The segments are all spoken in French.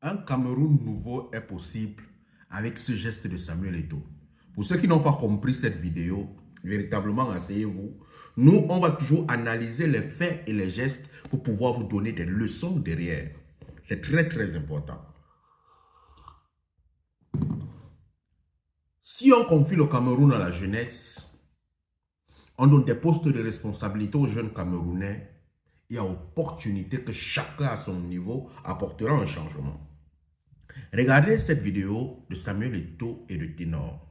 Un Cameroun nouveau est possible avec ce geste de Samuel Eto'o. Pour ceux qui n'ont pas compris cette vidéo, véritablement, asseyez-vous. Nous, on va toujours analyser les faits et les gestes pour pouvoir vous donner des leçons derrière. C'est très, très important. Si on confie le Cameroun à la jeunesse, on donne des postes de responsabilité aux jeunes Camerounais, il y a opportunité que chacun à son niveau apportera un changement. Regardez cette vidéo de Samuel Eto'o et de Ténor.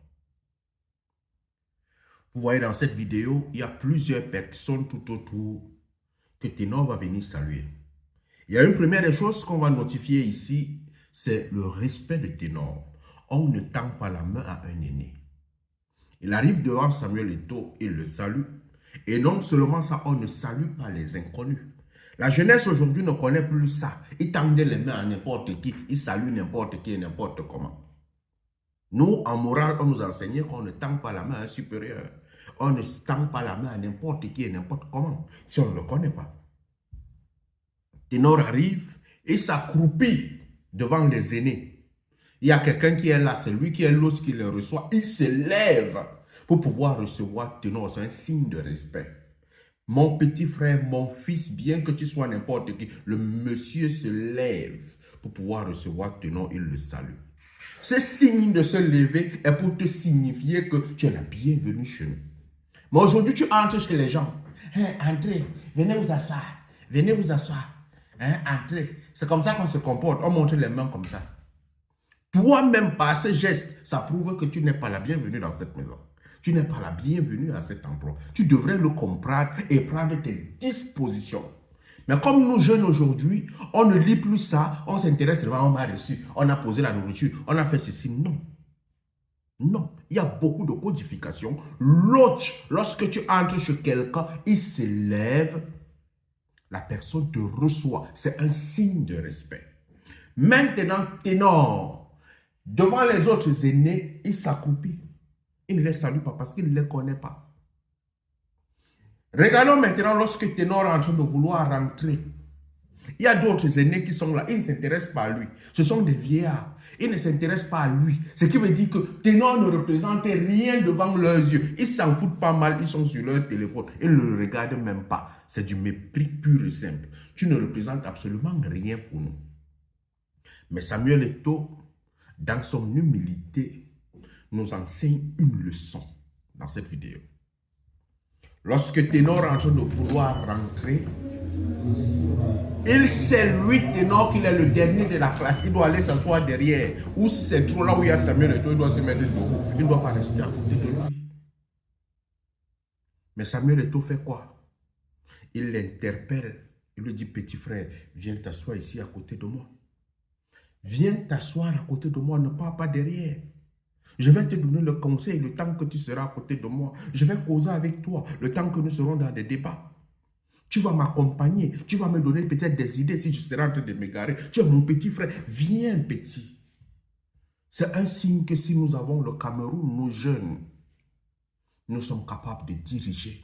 Vous voyez dans cette vidéo, il y a plusieurs personnes tout autour que Ténor va venir saluer. Il y a une première des choses qu'on va notifier ici, c'est le respect de Ténor. On ne tend pas la main à un aîné. Il arrive devant Samuel Eto'o, il le salue. Et non seulement ça, on ne salue pas les inconnus. La jeunesse aujourd'hui ne connaît plus ça. Ils tendent les mains à n'importe qui, ils saluent n'importe qui et n'importe comment. Nous, en morale, on nous enseignait qu'on ne tend pas la main à un supérieur. On ne tend pas la main à n'importe qui et n'importe comment, si on ne le connaît pas. Ténor arrive et s'accroupit devant les aînés. Il y a quelqu'un qui est là, c'est lui qui est l'autre qui le reçoit. Il se lève pour pouvoir recevoir Ténor. C'est un signe de respect. Mon petit frère, mon fils, bien que tu sois n'importe qui, le monsieur se lève pour pouvoir recevoir Ténor. Il le salue. Ce signe de se lever est pour te signifier que tu es la bienvenue chez nous. Mais aujourd'hui, tu entres chez les gens. Hey, entrez, venez vous asseoir. Venez vous asseoir. Hein, entrez. C'est comme ça qu'on se comporte. On montre les mains comme ça. Toi-même, par ce geste, ça prouve que tu n'es pas la bienvenue dans cette maison. Tu n'es pas la bienvenue à cet endroit. Tu devrais le comprendre et prendre tes dispositions. Mais comme nous jeunes aujourd'hui, on ne lit plus ça, on s'intéresse vraiment, on m'a reçu, on a posé la nourriture, on a fait ceci. Non. Non, il y a beaucoup de codification. L'autre, lorsque tu entres chez quelqu'un, il se lève, la personne te reçoit. C'est un signe de respect. Maintenant, Ténor, devant les autres aînés, il s'accroupit. Il ne les salue pas parce qu'il ne les connaît pas. Regardons maintenant lorsque Ténor est en train de vouloir rentrer. Il y a d'autres aînés qui sont là, ils ne s'intéressent pas à lui. Ce sont des vieillards. Ils ne s'intéressent pas à lui. Ce qui veut dire que Ténor ne représente rien devant leurs yeux. Ils s'en foutent pas mal, ils sont sur leur téléphone. Ils ne le regardent même pas. C'est du mépris pur et simple. Tu ne représentes absolument rien pour nous. Mais Samuel Eto'o, dans son humilité, nous enseigne une leçon dans cette vidéo. Lorsque Ténor est en train de vouloir rentrer, il sait, lui, Ténor, qu'il est le dernier de la classe. Il doit aller s'asseoir derrière. Ou si c'est trop là où il y a Samuel Eto'o, il doit se mettre debout. Il ne doit pas rester à côté de lui. Mais Samuel Eto'o fait quoi? Il l'interpelle. Il lui dit, petit frère, viens t'asseoir ici à côté de moi. Viens t'asseoir à côté de moi, ne pars pas derrière. Je vais te donner le conseil le temps que tu seras à côté de moi. Je vais causer avec toi le temps que nous serons dans des débats. Tu vas m'accompagner, tu vas me donner peut-être des idées si je serai en train de m'égarer. Tu es mon petit frère, viens petit. C'est un signe que si nous avons le Cameroun, nos jeunes, nous sommes capables de diriger.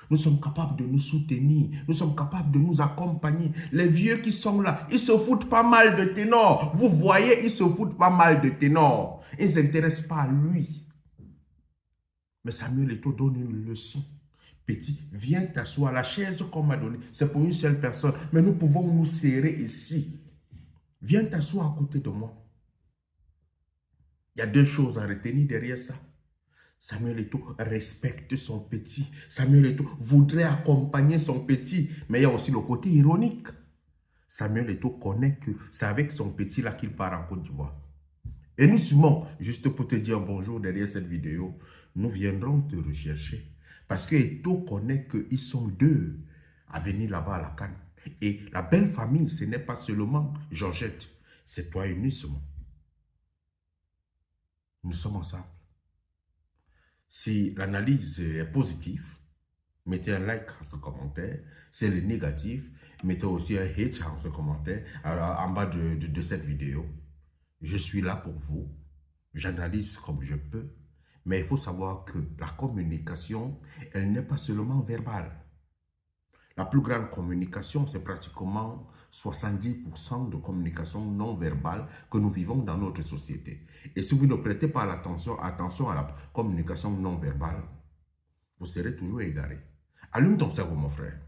Nous sommes capables de nous soutenir. Nous sommes capables de nous accompagner. Les vieux qui sont là, ils se foutent pas mal de Ténor. Vous voyez, ils se foutent pas mal de Ténor. Ils ne s'intéressent pas à lui. Mais Samuel Eto'o donne une leçon. Petit, viens t'asseoir. La chaise qu'on m'a donnée, c'est pour une seule personne. Mais nous pouvons nous serrer ici. Viens t'asseoir à côté de moi. Il y a deux choses à retenir derrière ça. Samuel Eto'o respecte son petit. Samuel Eto'o voudrait accompagner son petit. Mais il y a aussi le côté ironique. Samuel Eto'o connaît que c'est avec son petit là qu'il part en Côte d'Ivoire. Et nous sûrement, juste pour te dire bonjour derrière cette vidéo, nous viendrons te rechercher. Parce que Eto'o connaît qu'ils sont deux à venir là-bas à la Cannes. Et la belle famille, ce n'est pas seulement Georgette, c'est toi et nous seulement. Nous sommes ensemble. Si l'analyse est positive, mettez un like en ce commentaire. Si elle est négative, mettez aussi un hate en ce commentaire, en bas de cette vidéo. Je suis là pour vous. J'analyse comme je peux. Mais il faut savoir que la communication, elle n'est pas seulement verbale. La plus grande communication, c'est pratiquement 70% de communication non verbale que nous vivons dans notre société. Et si vous ne prêtez pas attention à la communication non verbale, vous serez toujours égaré. Allume ton cerveau, mon frère.